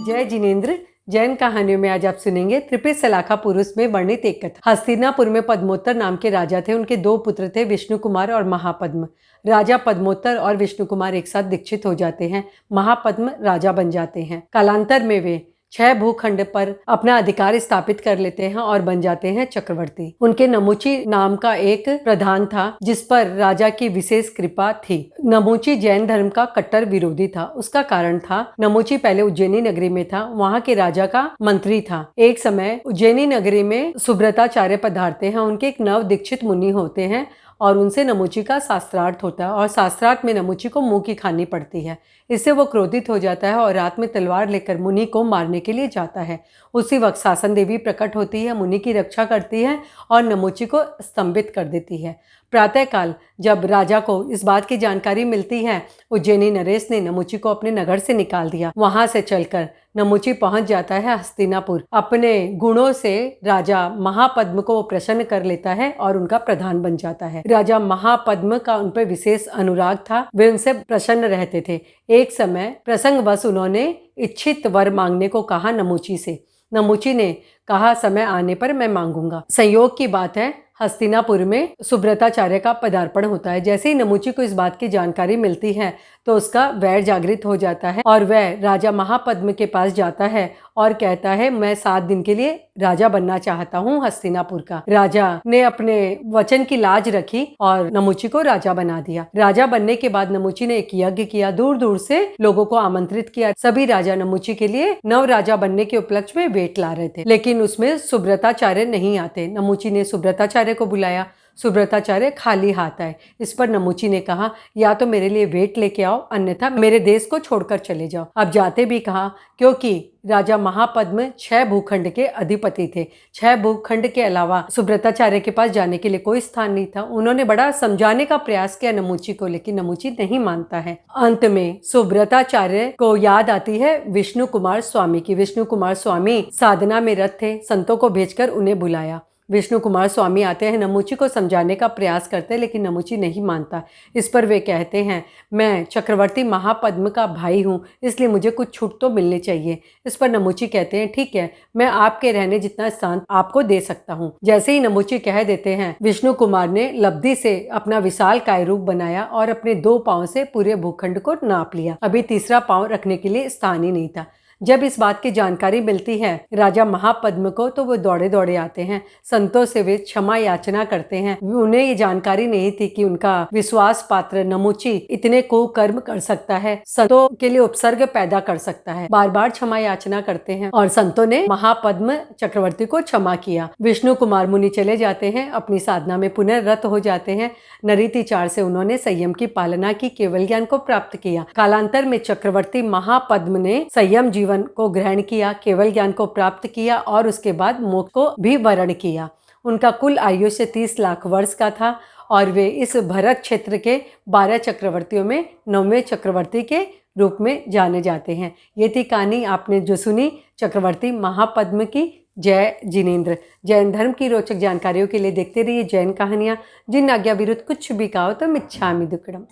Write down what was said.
जय जिनेंद्र। जैन कहानियों में आज आप सुनेंगे त्रिपित सलाखा पुरुष में वर्णित एक कथा। हस्तिनापुर में पद्मोत्तर नाम के राजा थे। उनके दो पुत्र थे, विष्णु कुमार और महापद्म। राजा पद्मोत्तर और विष्णु कुमार एक साथ दीक्षित हो जाते हैं। महापद्म राजा बन जाते हैं। कालांतर में वे 6 भूखंड पर अपना अधिकार स्थापित कर लेते हैं और बन जाते हैं चक्रवर्ती। उनके नमुची नाम का एक प्रधान था जिस पर राजा की विशेष कृपा थी। नमुची जैन धर्म का कट्टर विरोधी था। उसका कारण था, नमुची पहले उज्जैनी नगरी में था, वहाँ के राजा का मंत्री था। एक समय उज्जैनी नगरी में सुब्रताचार्य पधारते हैं। उनके एक नव दीक्षित मुनि होते हैं और उनसे नमुची का शास्त्रार्थ होता है और शास्त्रार्थ में नमुची को मुंह की खानी पड़ती है। इससे वो क्रोधित हो जाता है और रात में तलवार लेकर मुनि को मारने के लिए जाता है। उसी वक्त शासन देवी प्रकट होती है, मुनि की रक्षा करती है और नमुची को स्तंभित कर देती है। प्रातःकाल जब राजा को इस बात की जानकारी मिलती है, उज्जैनी नरेश ने नमुची को अपने नगर से निकाल दिया। वहां से चलकर नमुची पहुंच जाता है हस्तिनापुर। अपने गुणों से राजा महापद्म को प्रसन्न कर लेता है और उनका प्रधान बन जाता है। राजा महापद्म का उन पर विशेष अनुराग था। वे उनसे प्रसन्न रहते थे। एक समय प्रसंगवश उन्होंने इच्छित वर मांगने को कहा नमुची से। नमुची ने कहा, समय आने पर मैं मांगूंगा। संयोग की बात है, हस्तिनापुर में सुब्रताचार्य का पदार्पण होता है। जैसे ही नमुची को इस बात की जानकारी मिलती है तो उसका वैर जागृत हो जाता है और वह राजा महापद्म के पास जाता है और कहता है, मैं 7 दिन के लिए राजा बनना चाहता हूँ हस्तिनापुर का। राजा ने अपने वचन की लाज रखी और नमुची को राजा बना दिया। राजा बनने के बाद नमुची ने एक यज्ञ किया। दूर दूर से लोगों को आमंत्रित किया। सभी राजा नमुची के लिए नव राजा बनने के उपलक्ष्य में वेट ला रहे थे, लेकिन उसमें सुब्रताचार्य नहीं आते। नमुची ने सुब्रताचार्य को बुलाया। सुब्रताचार्य खाली हाथ आए। इस पर नमुची ने कहा, या तो मेरे लिए वेट लेके आओ, अन्यथा मेरे देश को छोड़कर चले जाओ। अब जाते भी कहा, क्योंकि राजा महापद्म 6 भूखंड के अधिपति थे। 6 भूखंड के अलावा सुब्रताचार्य के पास जाने के लिए कोई स्थान नहीं था। उन्होंने बड़ा समझाने का प्रयास किया नमुची को, लेकिन नमुची नहीं मानता है। अंत में सुब्रताचार्य को याद आती है विष्णु कुमार स्वामी की। विष्णु कुमार स्वामी साधना में रत थे। संतों को भेजकर उन्हें बुलाया। विष्णु कुमार स्वामी आते हैं, नमुची को समझाने का प्रयास करते हैं, लेकिन नमुची नहीं मानता। इस पर वे कहते हैं, मैं चक्रवर्ती महापद्म का भाई हूँ, इसलिए मुझे कुछ छूट तो मिलनी चाहिए। इस पर नमुची कहते हैं, ठीक है, मैं आपके रहने जितना स्थान आपको दे सकता हूँ। जैसे ही नमुची कह देते हैं, विष्णु कुमार ने लब्धि से अपना विशाल काय रूप बनाया और अपने 2 पाँव से पूरे भूखंड को नाप लिया। अभी तीसरा पाँव रखने के लिए स्थान ही नहीं था। जब इस बात की जानकारी मिलती है राजा महापद्म को, तो वो दौड़े दौड़े आते हैं। संतों से वे क्षमा याचना करते हैं। उन्हें ये जानकारी नहीं थी कि उनका विश्वास पात्र नमुची इतने कुकर्म कर सकता है, संतों के लिए उपसर्ग पैदा कर सकता है। बार बार क्षमा याचना करते हैं और संतों ने महापद्म चक्रवर्ती को क्षमा किया। विष्णु कुमार मुनि चले जाते हैं, अपनी साधना में पुनर्रत हो जाते हैं। नरीतिचार से उन्होंने संयम की पालना की, केवल ज्ञान को प्राप्त किया। कालांतर में चक्रवर्ती महापद्म ने संयम जीवन को ग्रहण किया, केवल ज्ञान को प्राप्त किया और उसके बाद मोक्ष को भी वर्ण किया। उनका कुल आयुष्य 30 लाख वर्ष का था और वे इस भरत क्षेत्र के 12 चक्रवर्तियों में 9वें चक्रवर्ती के रूप में जाने जाते हैं। ये थी कहानी आपने जो सुनी चक्रवर्ती महापद्म की। जय जिनेंद्र। जैन धर्म की रोचक जानकारियों के लिए देखते रहिए जैन कहानियाँ। जिन आज्ञा विरुद्ध कुछ भी कहो तो मिच्छामि दुक्कडम।